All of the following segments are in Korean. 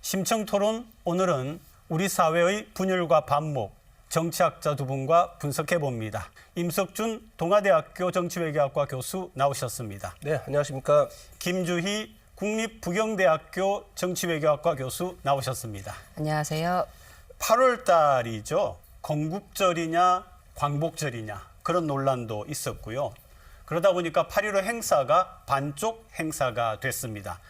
심층토론 오늘은 우리 사회의 분열과 반목, 정치학자 두 분과 분석해 봅니다. 임석준 동아대학교 정치외교학과 교수 나오셨습니다. 네, 안녕하십니까. 김주희 국립부경대학교 정치외교학과 교수 나오셨습니다. 안녕하세요. 8월 달이죠. 건국절이냐 광복절이냐 그런 논란도 있었고요. 그러다 보니까 8.15 행사가 반쪽 행사가 됐습니다.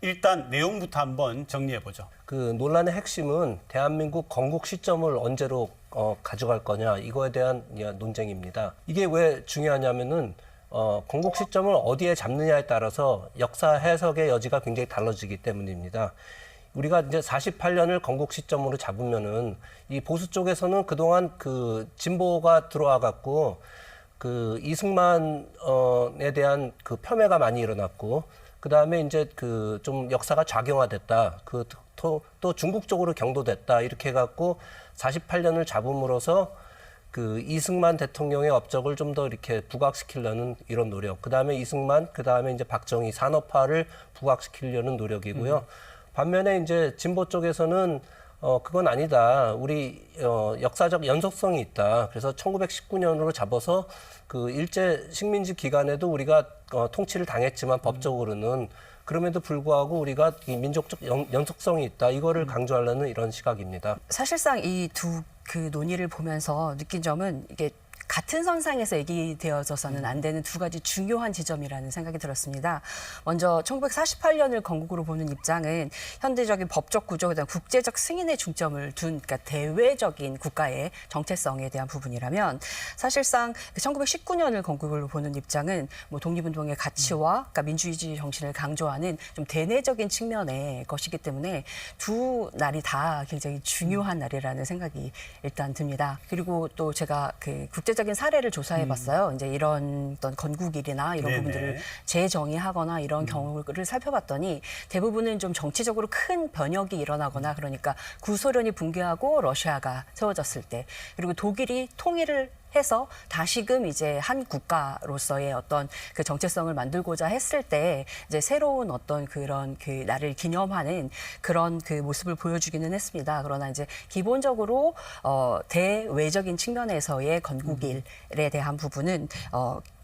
일단 내용부터 한번 정리해 보죠. 그 논란의 핵심은 대한민국 건국 시점을 언제로 가져갈 거냐 이거에 대한 논쟁입니다. 이게 왜 중요하냐면은 건국 시점을 어디에 잡느냐에 따라서 역사 해석의 여지가 굉장히 달라지기 때문입니다. 우리가 이제 48년을 건국 시점으로 잡으면은 이 보수 쪽에서는 그동안 그 진보가 들어와 갖고 그 이승만에 대한 그 폄훼가 많이 일어났고 그 다음에 이제 그 좀 역사가 좌경화됐다. 그 또 중국 쪽으로 경도됐다. 이렇게 해갖고 48년을 잡음으로써 그 이승만 대통령의 업적을 좀 더 이렇게 부각시키려는 이런 노력. 그 다음에 이승만, 그 다음에 이제 박정희 산업화를 부각시키려는 노력이고요. 반면에 이제 진보 쪽에서는 그건 아니다. 우리 역사적 연속성이 있다. 그래서 1919년으로 잡아서 그 일제 식민지 기간에도 우리가 통치를 당했지만 법적으로는 그럼에도 불구하고 우리가 이 민족적 연속성이 있다. 이거를 강조하려는 이런 시각입니다. 사실상 이 두 그 논의를 보면서 느낀 점은 이게 같은 선상에서 얘기되어져서는 안 되는 두 가지 중요한 지점이라는 생각이 들었습니다. 먼저 1948년을 건국으로 보는 입장은 현대적인 법적 구조, 그다음 국제적 승인에 중점을 둔 그러니까 대외적인 국가의 정체성에 대한 부분이라면 사실상 1919년을 건국으로 보는 입장은 뭐 독립운동의 가치와 그러니까 민주주의 정신을 강조하는 좀 대내적인 측면의 것이기 때문에 두 날이 다 굉장히 중요한 날이라는 생각이 일단 듭니다. 그리고 또 제가 그 국제적인 사례를 조사해봤어요. 이제 이런 어떤 건국일이나 이런 네네. 부분들을 재정의하거나 이런 경우를 살펴봤더니 대부분은 좀 정치적으로 큰 변혁이 일어나거나 그러니까 구소련이 붕괴하고 러시아가 세워졌을 때 그리고 독일이 통일을 해서 다시금 이제 한 국가로서의 어떤 그 정체성을 만들고자 했을 때 이제 새로운 어떤 그런 그 나를 기념하는 그런 그 모습을 보여주기는 했습니다. 그러나 이제 기본적으로 대외적인 측면에서의 건국일에 대한 부분은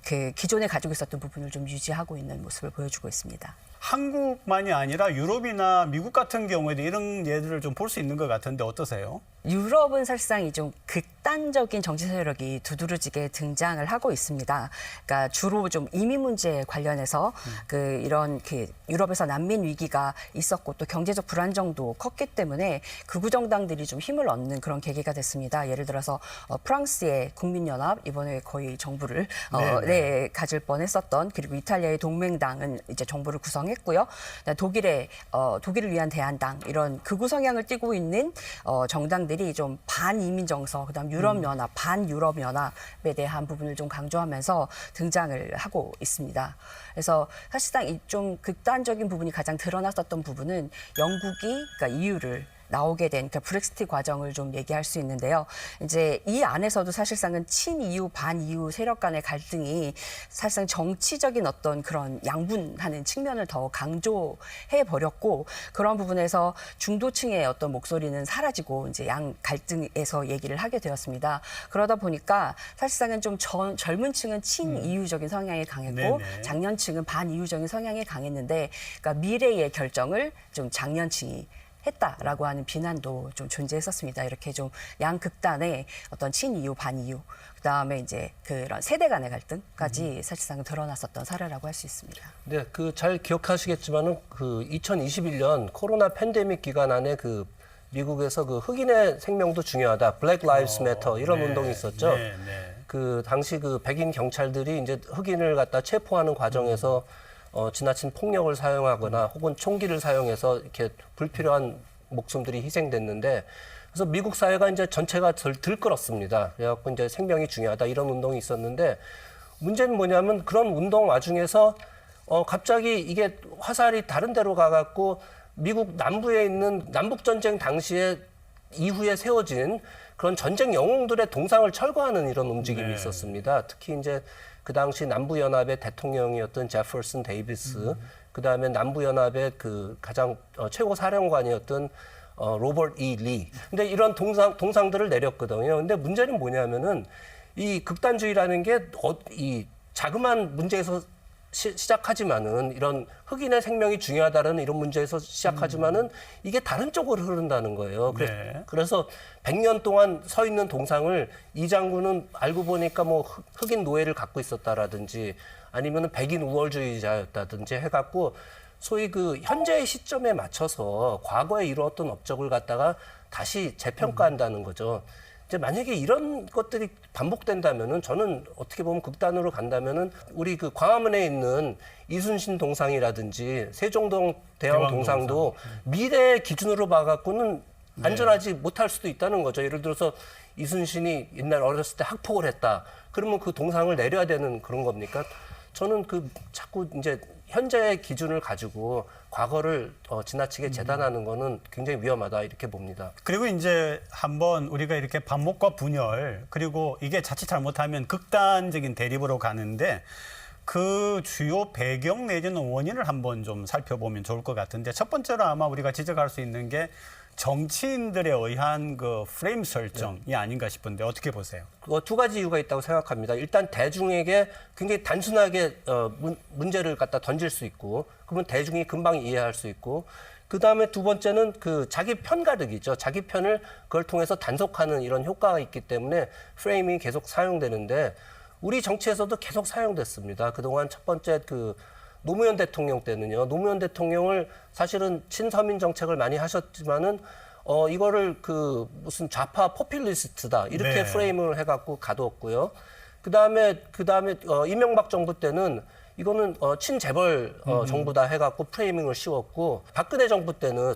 그 기존에 가지고 있었던 부분을 좀 유지하고 있는 모습을 보여주고 있습니다. 한국만이 아니라 유럽이나 미국 같은 경우에도 이런 예들을 좀 볼 수 있는 것 같은데 어떠세요? 유럽은 사실상 좀 극단적인 정치 세력이 두드러지게 등장을 하고 있습니다. 그러니까 주로 좀 이민 문제에 관련해서 그 이런 그 유럽에서 난민 위기가 있었고 또 경제적 불안정도 컸기 때문에 극우 정당들이 좀 힘을 얻는 그런 계기가 됐습니다. 예를 들어서 프랑스의 국민연합 이번에 거의 정부를 가질 뻔했었던 그리고 이탈리아의 동맹당은 이제 정부를 구성했고요. 독일을 위한 대한당 이런 극우 성향을 띠고 있는 정당들이 좀 반이민 정서, 그다음 유럽연합, 반유럽연합에 대한 부분을 좀 강조하면서 등장을 하고 있습니다. 그래서 사실상 이 좀 극단적인 부분이 가장 드러났었던 부분은 영국이 그러니까 EU를 나오게 된 그러니까 브렉시트 과정을 좀 얘기할 수 있는데요. 이제 이 안에서도 사실상은 친이유, 반이유 세력 간의 갈등이 사실상 정치적인 어떤 그런 양분하는 측면을 더 강조해 버렸고 그런 부분에서 중도층의 어떤 목소리는 사라지고 이제 양 갈등에서 얘기를 하게 되었습니다. 그러다 보니까 사실상은 좀 젊은 층은 친이유적인 성향이 강했고 장년층은 반이유적인 성향이 강했는데 그러니까 미래의 결정을 좀 장년층이 했다라고 하는 비난도 좀 존재했었습니다. 이렇게 좀 양극단의 어떤 친이유, 반이유, 그다음에 이제 그런 세대 간의 갈등까지 사실상 드러났었던 사례라고 할 수 있습니다. 네, 그 잘 기억하시겠지만은 그 2021년 코로나 팬데믹 기간 안에 그 미국에서 그 흑인의 생명도 중요하다, Black Lives Matter 이런 운동이 있었죠. 그 당시 그 백인 경찰들이 이제 흑인을 갖다 체포하는 과정에서 지나친 폭력을 사용하거나 혹은 총기를 사용해서 이렇게 불필요한 목숨들이 희생됐는데 그래서 미국 사회가 이제 전체가 들끓었습니다. 그래갖고 이제 생명이 중요하다 이런 운동이 있었는데 문제는 뭐냐면 그런 운동 와중에서 갑자기 이게 화살이 다른 데로 가갖고 미국 남부에 있는 남북전쟁 당시에 이후에 세워진 그런 전쟁 영웅들의 동상을 철거하는 이런 움직임이 있었습니다. 특히 이제 그 당시 남부연합의 대통령이었던 제퍼슨 데이비스 그다음에 남부연합의 그 가장 최고 사령관이었던 로버트 E. 리. 근데 이런 동상들을 내렸거든요. 근데 문제는 뭐냐면은 이 극단주의라는 게 이 자그마한 문제에서 시작하지만은 이런 흑인의 생명이 중요하다는 이런 문제에서 시작하지만은 이게 다른 쪽으로 흐른다는 거예요. 네. 그래서 100년 동안 서 있는 동상을 이 장군은 알고 보니까 뭐 흑인 노예를 갖고 있었다라든지 아니면은 백인 우월주의자였다든지 해갖고 소위 그 현재의 시점에 맞춰서 과거에 이루었던 업적을 갖다가 다시 재평가한다는 거죠. 이제 만약에 이런 것들이 반복된다면은 저는 어떻게 보면 극단으로 간다면은 우리 그 광화문에 있는 이순신 동상이라든지 세종동 대왕 동상도 미래의 기준으로 봐갖고는 안전하지 못할 수도 있다는 거죠. 예를 들어서 이순신이 옛날 어렸을 때 학폭을 했다. 그러면 그 동상을 내려야 되는 그런 겁니까? 저는 그 자꾸 이제 현재의 기준을 가지고 과거를 지나치게 재단하는 거는 굉장히 위험하다 이렇게 봅니다. 그리고 이제 한번 우리가 이렇게 반목과 분열 그리고 이게 자칫 잘못하면 극단적인 대립으로 가는데 그 주요 배경 내지는 원인을 한번 좀 살펴보면 좋을 것 같은데 첫 번째로 아마 우리가 지적할 수 있는 게 정치인들에 의한 그 프레임 설정이 아닌가 싶은데 어떻게 보세요? 두 가지 이유가 있다고 생각합니다. 일단 대중에게 굉장히 단순하게 문제를 갖다 던질 수 있고 그러면 대중이 금방 이해할 수 있고 그다음에 두 번째는 그 자기 편가르기죠. 자기 편을 그걸 통해서 단속하는 이런 효과가 있기 때문에 프레임이 계속 사용되는데 우리 정치에서도 계속 사용됐습니다. 그동안 첫 번째 그 노무현 대통령 때는요. 노무현 대통령을 사실은 친서민 정책을 많이 하셨지만은 이거를 그 무슨 좌파 포퓰리스트다 이렇게 네. 프레임을 해갖고 가두었고요. 그다음에 이명박 정부 때는 이거는 친재벌 정부다 해갖고 프레이밍을 씌웠고 박근혜 정부 때는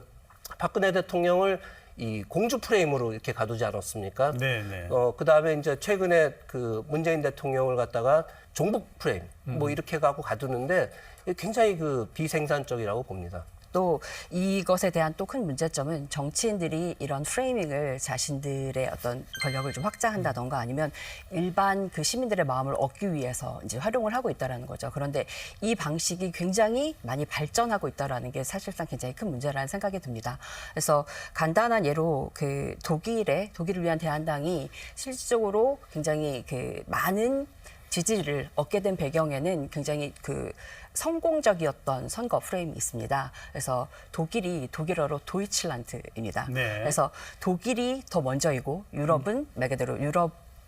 박근혜 대통령을 이 공주 프레임으로 이렇게 가두지 않았습니까? 네네. 그다음에 이제 최근에 그 문재인 대통령을 갖다가 종북 프레임 뭐 이렇게 갖고 가두는데 굉장히 그 비생산적이라고 봅니다. 또 이것에 대한 또 큰 문제점은 정치인들이 이런 프레이밍을 자신들의 어떤 권력을 좀 확장한다던가 아니면 일반 그 시민들의 마음을 얻기 위해서 이제 활용을 하고 있다라는 거죠. 그런데 이 방식이 굉장히 많이 발전하고 있다라는 게 사실상 굉장히 큰 문제라는 생각이 듭니다. 그래서 간단한 예로 그 독일을 위한 대한당이 실질적으로 굉장히 그 많은 지지를 얻게 된 배경에는 굉장히 그 성공적이었던 선거 프레임이 있습니다. 그래서 독일이 독일어로 도이칠란드입니다. 네. 그래서 독일이 더 먼저이고 유럽은 말 그대로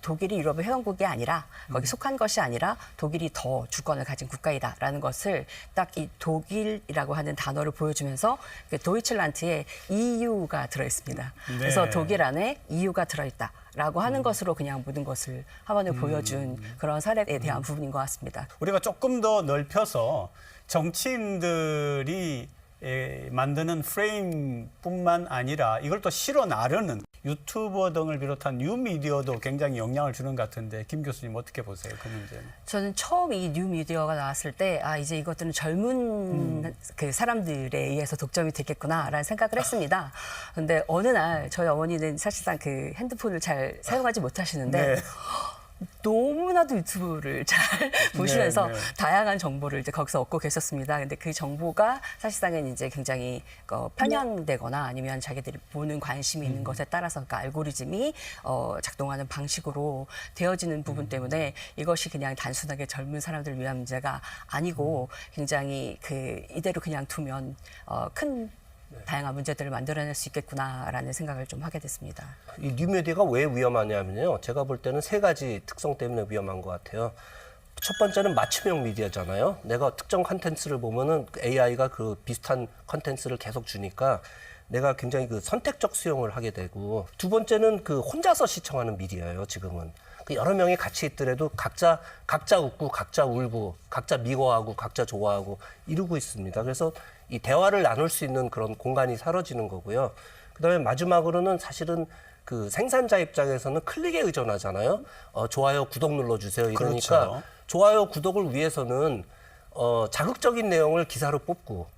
독일이 유럽의 회원국이 아니라 거기 속한 것이 아니라 독일이 더 주권을 가진 국가이다라는 것을 딱 이 독일이라고 하는 단어를 보여주면서 그 도이칠란드에 EU가 들어있습니다. 네. 그래서 독일 안에 EU가 들어있다. 라고 하는 것으로 그냥 모든 것을 한번에 보여준 그런 사례에 대한 부분인 것 같습니다. 우리가 조금 더 넓혀서 정치인들이 만드는 프레임뿐만 아니라 이걸 또 실어 나르는 유튜버 등을 비롯한 뉴미디어도 굉장히 영향을 주는 것 같은데 김 교수님 어떻게 보세요? 그 문제는? 저는 처음 이 뉴미디어가 나왔을 때 이제 이것들은 젊은 그 사람들에 의해서 독점이 되겠구나라는 생각을 했습니다. 그런데 어느 날 저희 어머니는 사실상 그 핸드폰을 잘 사용하지 못하시는데 네. 너무나도 유튜브를 잘 보시면서 네. 다양한 정보를 이제 거기서 얻고 계셨습니다. 근데 그 정보가 사실상은 이제 굉장히 편향되거나 아니면 자기들이 보는 관심이 있는 것에 따라서 그 알고리즘이 작동하는 방식으로 되어지는 부분 때문에 이것이 그냥 단순하게 젊은 사람들을 위한 문제가 아니고 굉장히 그 이대로 그냥 두면 큰 다양한 문제들을 만들어낼 수 있겠구나라는 생각을 좀 하게 됐습니다. 이 뉴미디어가 왜 위험하냐면요. 제가 볼 때는 세 가지 특성 때문에 위험한 것 같아요. 첫 번째는 맞춤형 미디어잖아요. 내가 특정 컨텐츠를 보면은 AI가 그 비슷한 컨텐츠를 계속 주니까 내가 굉장히 그 선택적 수용을 하게 되고 두 번째는 그 혼자서 시청하는 미디어예요. 지금은. 여러 명이 같이 있더라도 각자 웃고 각자 울고 각자 미워하고 각자 좋아하고 이러고 있습니다. 그래서 이 대화를 나눌 수 있는 그런 공간이 사라지는 거고요. 그다음에 마지막으로는 사실은 그 생산자 입장에서는 클릭에 의존하잖아요. 좋아요, 구독 눌러주세요. 이러니까 그렇죠. 좋아요, 구독을 위해서는 자극적인 내용을 기사로 뽑고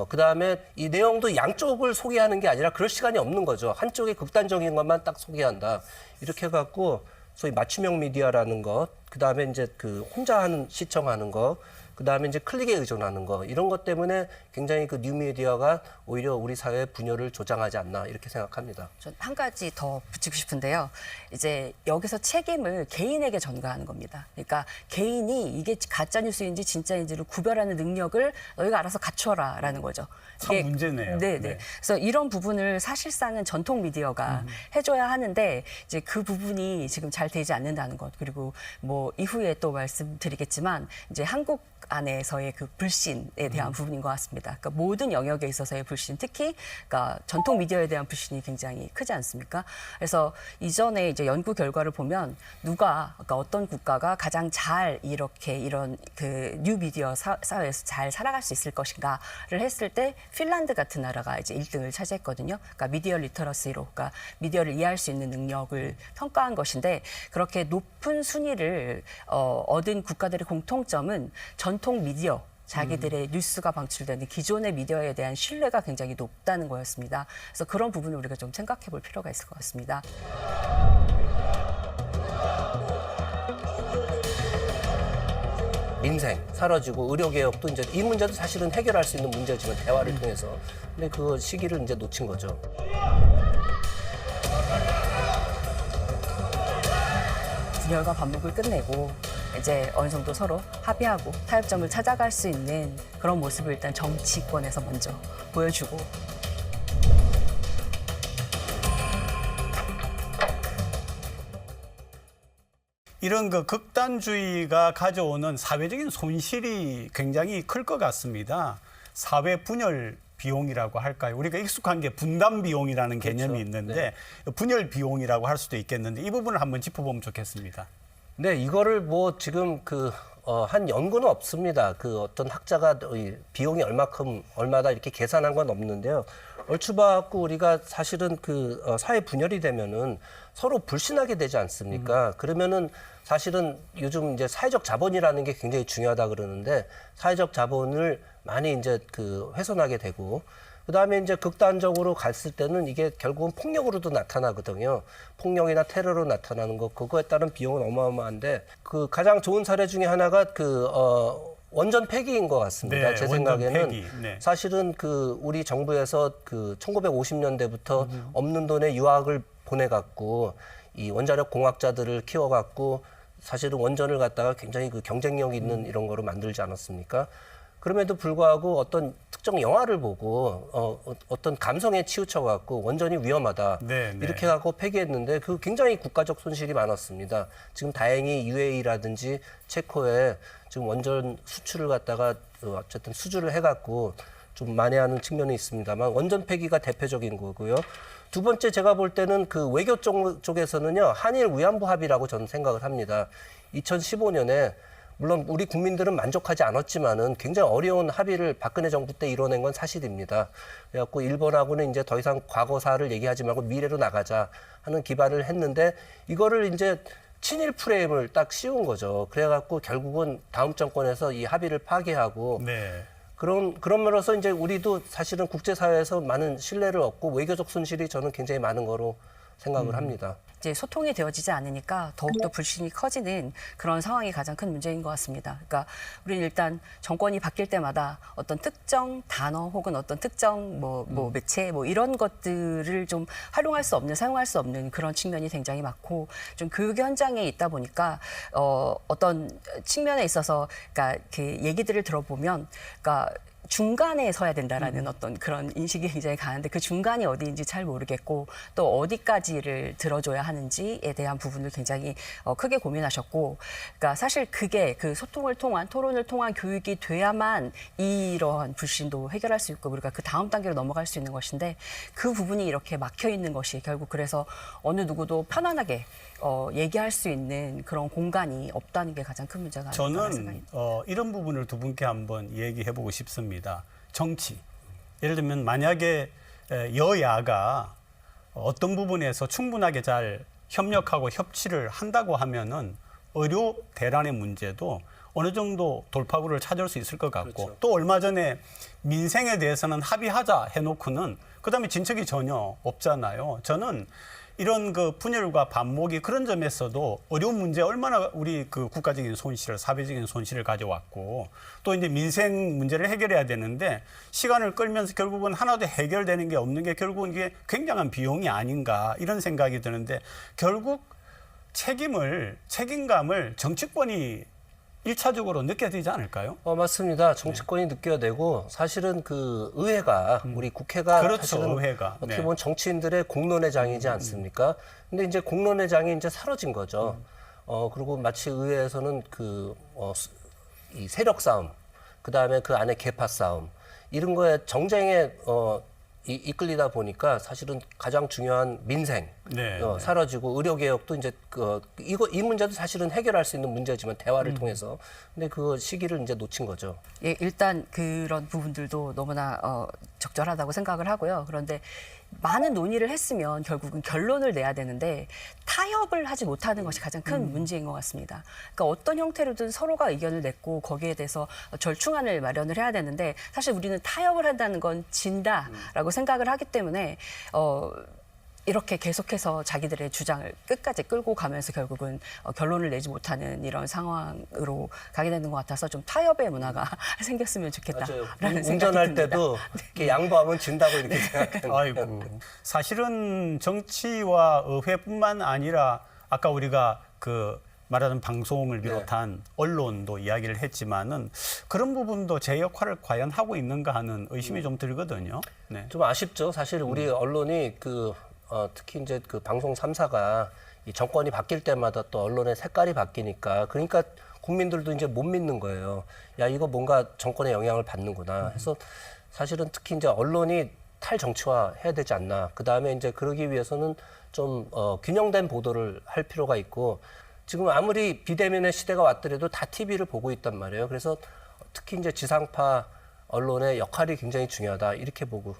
그다음에 이 내용도 양쪽을 소개하는 게 아니라 그럴 시간이 없는 거죠. 한쪽의 극단적인 것만 딱 소개한다. 이렇게 해갖고 소위 맞춤형 미디어라는 것, 그다음에 이제 그 혼자 하는 시청하는 것, 그다음에 이제 클릭에 의존하는 거 이런 것 때문에 굉장히 그 뉴미디어가 오히려 우리 사회의 분열을 조장하지 않나 이렇게 생각합니다. 전 한 가지 더 붙이고 싶은데요. 이제 여기서 책임을 개인에게 전가하는 겁니다. 그러니까 개인이 이게 가짜 뉴스인지 진짜인지를 구별하는 능력을 너희가 알아서 갖춰라라는 거죠. 참 이게- 문제네요. 네, 네. 네. 그래서 이런 부분을 사실상은 전통 미디어가 해줘야 하는데 이제 그 부분이 지금 잘 되지 않는다는 것. 그리고 뭐 이후에 또 말씀드리겠지만 이제 한국 안에서의 그 불신에 대한 부분인 것 같습니다. 그러니까 모든 영역에 있어서의 불신, 특히 그러니까 전통 미디어에 대한 불신이 굉장히 크지 않습니까? 그래서 이전에 이제 연구 결과를 보면 누가 그러니까 어떤 국가가 가장 잘 이렇게 이런 그 뉴 미디어 사회에서 잘 살아갈 수 있을 것인가를 했을 때 핀란드 같은 나라가 이제 1등을 차지했거든요. 그러니까 미디어 리터러시로, 그러니까 미디어를 이해할 수 있는 능력을 평가한 것인데 그렇게 높은 순위를 얻은 국가들의 공통점은 전통 미디어, 자기들의 뉴스가 방출되는 기존의 미디어에 대한 신뢰가 굉장히 높다는 거였습니다. 그래서 그런 부분을 우리가 좀 생각해 볼 필요가 있을 것 같습니다. 민생 사라지고 의료개혁도 이제 이 문제도 사실은 해결할 수 있는 문제지만 대화를 통해서 근데 그 시기를 이제 놓친 거죠. 분열과 반목을 끝내고 이제 어느 정도 서로 합의하고 타협점을 찾아갈 수 있는 그런 모습을 일단 정치권에서 먼저 보여주고 이런 그 극단주의가 가져오는 사회적인 손실이 굉장히 클 것 같습니다. 사회 분열 비용이라고 할까요? 우리가 익숙한 게 분담 비용이라는 개념이 그렇죠. 있는데 분열 비용이라고 할 수도 있겠는데 이 부분을 한번 짚어보면 좋겠습니다. 네, 이거를 뭐 지금 한 연구는 없습니다. 그 어떤 학자가 이 비용이 얼마다 이렇게 계산한 건 없는데요. 얼추 봐갖고 우리가 사실은 사회 분열이 되면은 서로 불신하게 되지 않습니까? 그러면은 사실은 요즘 이제 사회적 자본이라는 게 굉장히 중요하다 그러는데 사회적 자본을 많이 이제 훼손하게 되고 그다음에 이제 극단적으로 갔을 때는 이게 결국은 폭력으로도 나타나거든요. 폭력이나 테러로 나타나는 거 그거에 따른 비용은 어마어마한데 그 가장 좋은 사례 중에 하나가 원전 폐기인 것 같습니다. 네, 제 원전 생각에는 폐기. 네. 사실은 우리 정부에서 1950년대부터 없는 돈에 유학을 보내갖고 이 원자력 공학자들을 키워갖고 사실은 원전을 갖다가 굉장히 경쟁력 있는 이런 거로 만들지 않았습니까? 그럼에도 불구하고 어떤 특정 영화를 보고 어떤 감성에 치우쳐갖고 원전이 위험하다 네, 네. 이렇게 갖고 폐기했는데 굉장히 국가적 손실이 많았습니다. 지금 다행히 UAE라든지 체코에 지금 원전 수출을 갖다가 어쨌든 수주를 해갖고 좀 만회하는 측면이 있습니다만 원전 폐기가 대표적인 거고요. 두 번째 제가 볼 때는 외교 쪽에서는요 한일 위안부 합의라고 저는 생각을 합니다. 2015년에 물론 우리 국민들은 만족하지 않았지만은 굉장히 어려운 합의를 박근혜 정부 때 이뤄낸 건 사실입니다. 그래갖고 일본하고는 이제 더 이상 과거사를 얘기하지 말고 미래로 나가자 하는 기반을 했는데 이거를 이제 친일 프레임을 딱 씌운 거죠. 그래갖고 결국은 다음 정권에서 이 합의를 파기하고 네. 그런 면에서 이제 우리도 사실은 국제사회에서 많은 신뢰를 얻고 외교적 손실이 저는 굉장히 많은 거로 생각을 합니다. 이제 소통이 되어지지 않으니까 더욱더 불신이 커지는 그런 상황이 가장 큰 문제인 것 같습니다. 그러니까 우리는 일단 정권이 바뀔 때마다 어떤 특정 단어 혹은 어떤 특정 매체 이런 것들을 좀 활용할 수 없는, 사용할 수 없는 그런 측면이 굉장히 많고 좀 교육 현장에 있다 보니까 어떤 측면에 있어서 그러니까 얘기들을 들어보면 그러니까 중간에 서야 된다라는 어떤 그런 인식이 굉장히 강한데 그 중간이 어디인지 잘 모르겠고 또 어디까지를 들어줘야 하는지에 대한 부분을 굉장히 크게 고민하셨고 그러니까 사실 그게 소통을 통한 토론을 통한 교육이 돼야만 이러한 불신도 해결할 수 있고 우리가 그 다음 단계로 넘어갈 수 있는 것인데 그 부분이 이렇게 막혀 있는 것이 결국 그래서 어느 누구도 편안하게 얘기할 수 있는 그런 공간이 없다는 게 가장 큰 문제가 아닐까 저는 생각합니다. 이런 부분을 두 분께 한번 얘기해보고 싶습니다. 정치. 예를 들면 만약에 여야가 어떤 부분에서 충분하게 잘 협력하고 협치를 한다고 하면은 의료 대란의 문제도 어느 정도 돌파구를 찾을 수 있을 것 같고 그렇죠. 또 얼마 전에 민생에 대해서는 합의하자 해놓고는 그다음에 진척이 전혀 없잖아요. 저는 이런 그 분열과 반목이 그런 점에서도 어려운 문제 얼마나 우리 그 국가적인 손실을 사회적인 손실을 가져왔고 또 이제 민생 문제를 해결해야 되는데 시간을 끌면서 결국은 하나도 해결되는 게 없는 게 결국은 이게 굉장한 비용이 아닌가 이런 생각이 드는데 결국 책임감을 정치권이 일차적으로 느껴야 되지 않을까요? 맞습니다. 정치권이 느껴야 되고 사실은 그 의회가 우리 국회가 그렇죠, 사실은 의회가. 어떻게 네. 보면 정치인들의 공론의 장이지 않습니까? 근데 이제 공론의 장이 이제 사라진 거죠. 그리고 마치 의회에서는 이 세력 싸움, 그 다음에 그 안에 계파 싸움 이런 거에 정쟁에 이끌리다 보니까 사실은 가장 중요한 민생 네, 사라지고 의료 개혁도 이제 이 문제도 사실은 해결할 수 있는 문제지만 대화를 통해서 근데 그 시기를 이제 놓친 거죠. 예, 일단 그런 부분들도 너무나 적절하다고 생각을 하고요. 그런데 많은 논의를 했으면 결국은 결론을 내야 되는데 타협을 하지 못하는 것이 가장 큰 문제인 것 같습니다. 그러니까 어떤 형태로든 서로가 의견을 냈고 거기에 대해서 절충안을 마련을 해야 되는데 사실 우리는 타협을 한다는 건 진다라고 생각을 하기 때문에 이렇게 계속해서 자기들의 주장을 끝까지 끌고 가면서 결국은 결론을 내지 못하는 이런 상황으로 가게 되는 것 같아서 좀 타협의 문화가 생겼으면 좋겠다라는 생각이 운전할 듭니다. 때도 이렇게 양보하면 진다고 이렇게 생각하는. 아이고. 사실은 정치와 의회뿐만 아니라 아까 우리가 그 말하는 방송을 비롯한 언론도 이야기를 했지만은 그런 부분도 제 역할을 과연 하고 있는가 하는 의심이 좀 들거든요. 네. 좀 아쉽죠. 사실 우리 언론이 특히 이제 그 방송 3사가 이 정권이 바뀔 때마다 또 언론의 색깔이 바뀌니까 그러니까 국민들도 이제 못 믿는 거예요. 야, 이거 뭔가 정권의 영향을 받는구나. 해서 사실은 특히 이제 언론이 탈정치화 해야 되지 않나. 그 다음에 이제 그러기 위해서는 좀 균형된 보도를 할 필요가 있고 지금 아무리 비대면의 시대가 왔더라도 다 TV를 보고 있단 말이에요. 그래서 특히 이제 지상파 언론의 역할이 굉장히 중요하다. 이렇게 보고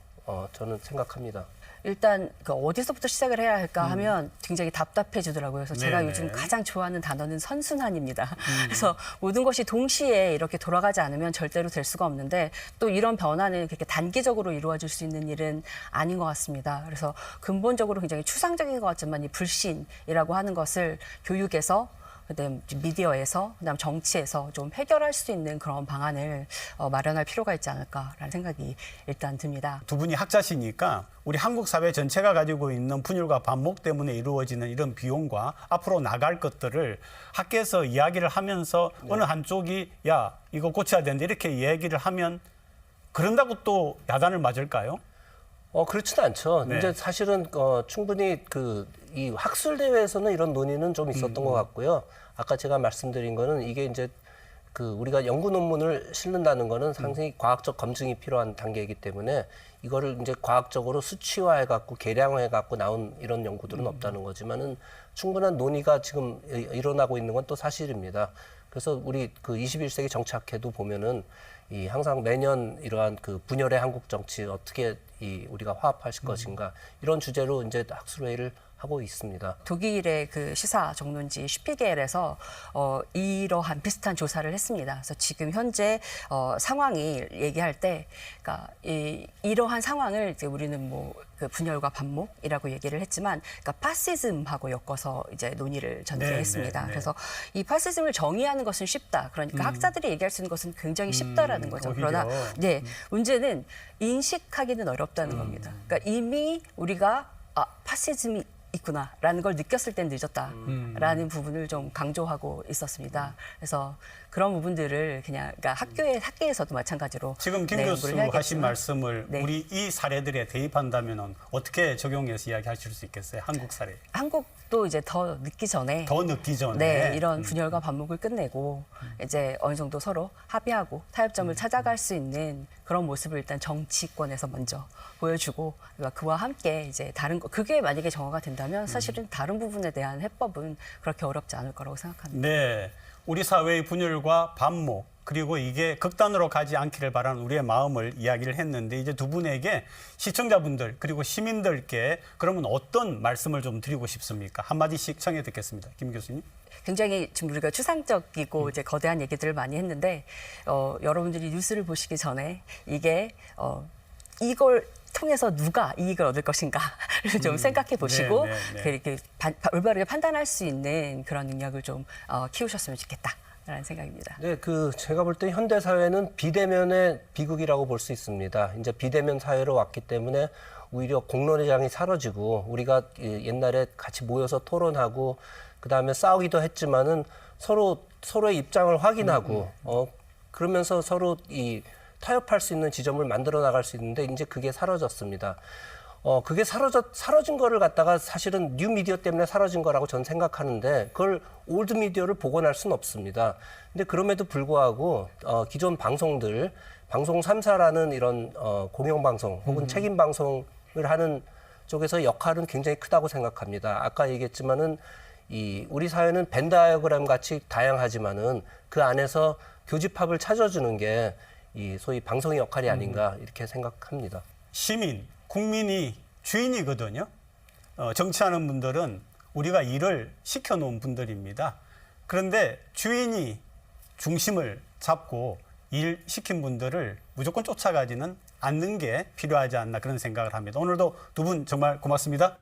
저는 생각합니다. 일단 어디서부터 시작을 해야 할까 하면 굉장히 답답해지더라고요. 그래서 제가 네네. 요즘 가장 좋아하는 단어는 선순환입니다. 그래서 모든 것이 동시에 이렇게 돌아가지 않으면 절대로 될 수가 없는데 또 이런 변화는 그렇게 단기적으로 이루어질 수 있는 일은 아닌 것 같습니다. 그래서 근본적으로 굉장히 추상적인 것 같지만 이 불신이라고 하는 것을 교육에서 그다음 미디어에서 그다음 정치에서 좀 해결할 수 있는 그런 방안을 마련할 필요가 있지 않을까라는 생각이 일단 듭니다. 두 분이 학자시니까 우리 한국 사회 전체가 가지고 있는 분열과 반목 때문에 이루어지는 이런 비용과 앞으로 나갈 것들을 학계에서 이야기를 하면서 어느 한쪽이 야 이거 고쳐야 되는데 이렇게 얘기를 하면 그런다고 또 야단을 맞을까요? 그렇지는 않죠. 네. 이제 사실은 충분히 이 학술 대회에서는 이런 논의는 좀 있었던 것 같고요. 아까 제가 말씀드린 거는 이게 이제 우리가 연구 논문을 실는다는 거는 상당히 과학적 검증이 필요한 단계이기 때문에 이거를 이제 과학적으로 수치화해 갖고 계량해 갖고 나온 이런 연구들은 없다는 거지만은 충분한 논의가 지금 일어나고 있는 건 또 사실입니다. 그래서 우리 21세기 정치학회도 보면은 항상 매년 이러한 분열의 한국 정치 어떻게 우리가 화합하실 것인가 이런 주제로 이제 학술회의를 하고 있습니다. 독일의 그 시사 전문지 슈피겔에서 이러한 비슷한 조사를 했습니다. 그래서 지금 현재 상황이 얘기할 때, 그러니까 이러한 상황을 이제 우리는 그 분열과 반목이라고 얘기를 했지만, 그러니까 파시즘하고 엮어서 이제 논의를 전개했습니다. 네. 그래서 이 파시즘을 정의하는 것은 쉽다. 그러니까 학자들이 얘기할 수 있는 것은 굉장히 쉽다라는 거죠. 오히려. 그러나 네, 문제는 인식하기는 어렵다는 겁니다. 그러니까 이미 우리가 파시즘이 있구나라는 걸 느꼈을 땐 늦었다라는 부분을 좀 강조하고 있었습니다. 그래서 그런 부분들을 그러니까 학계에서도 마찬가지로 지금 김 공부를 교수 해야겠지만, 하신 말씀을 네. 우리 이 사례들에 대입한다면 어떻게 적용해서 이야기하실 수 있겠어요? 한국 사례. 한국도 이제 더 늦기 전에 더 늦기 전에. 네, 이런 분열과 반목을 끝내고 이제 어느 정도 서로 합의하고 타협점을 찾아갈 수 있는 그런 모습을 일단 정치권에서 먼저 보여주고 그와 함께 이제 그게 만약에 정화가 된다면 사실은 다른 부분에 대한 해법은 그렇게 어렵지 않을 거라고 생각합니다. 네. 우리 사회의 분열과 반목 그리고 이게 극단으로 가지 않기를 바라는 우리의 마음을 이야기를 했는데 이제 두 분에게 시청자분들 그리고 시민들께 그러면 어떤 말씀을 좀 드리고 싶습니까? 한마디씩 청해 듣겠습니다. 김 교수님. 굉장히 지금 우리가 추상적이고 이제 거대한 얘기들을 많이 했는데 여러분들이 뉴스를 보시기 전에 이게 이걸 통해서 누가 이익을 얻을 것인가를 좀 생각해 보시고 이렇게 올바르게 판단할 수 있는 그런 능력을 좀 키우셨으면 좋겠다라는 생각입니다. 네, 제가 볼 때 현대 사회는 비대면의 비극이라고 볼 수 있습니다. 이제 비대면 사회로 왔기 때문에 오히려 공론의 장이 사라지고 우리가 옛날에 같이 모여서 토론하고 그다음에 싸우기도 했지만은 서로의 입장을 확인하고 그러면서 서로 타협할 수 있는 지점을 만들어 나갈 수 있는데 이제 그게 사라졌습니다. 그게 사라진 거를 갖다가 사실은 뉴 미디어 때문에 사라진 거라고 저는 생각하는데 그걸 올드 미디어를 복원할 수는 없습니다. 근데 그럼에도 불구하고 기존 방송들, 방송 3사라는 이런 공영방송 혹은 책임 방송을 하는 쪽에서 역할은 굉장히 크다고 생각합니다. 아까 얘기했지만은 우리 사회는 벤 다이어그램 같이 다양하지만은 그 안에서 교집합을 찾아주는 게 소위 방송의 역할이 아닌가 이렇게 생각합니다. 시민, 국민이 주인이거든요. 정치하는 분들은 우리가 일을 시켜놓은 분들입니다. 그런데 주인이 중심을 잡고 일 시킨 분들을 무조건 쫓아가지는 않는 게 필요하지 않나 그런 생각을 합니다. 오늘도 두 분 정말 고맙습니다.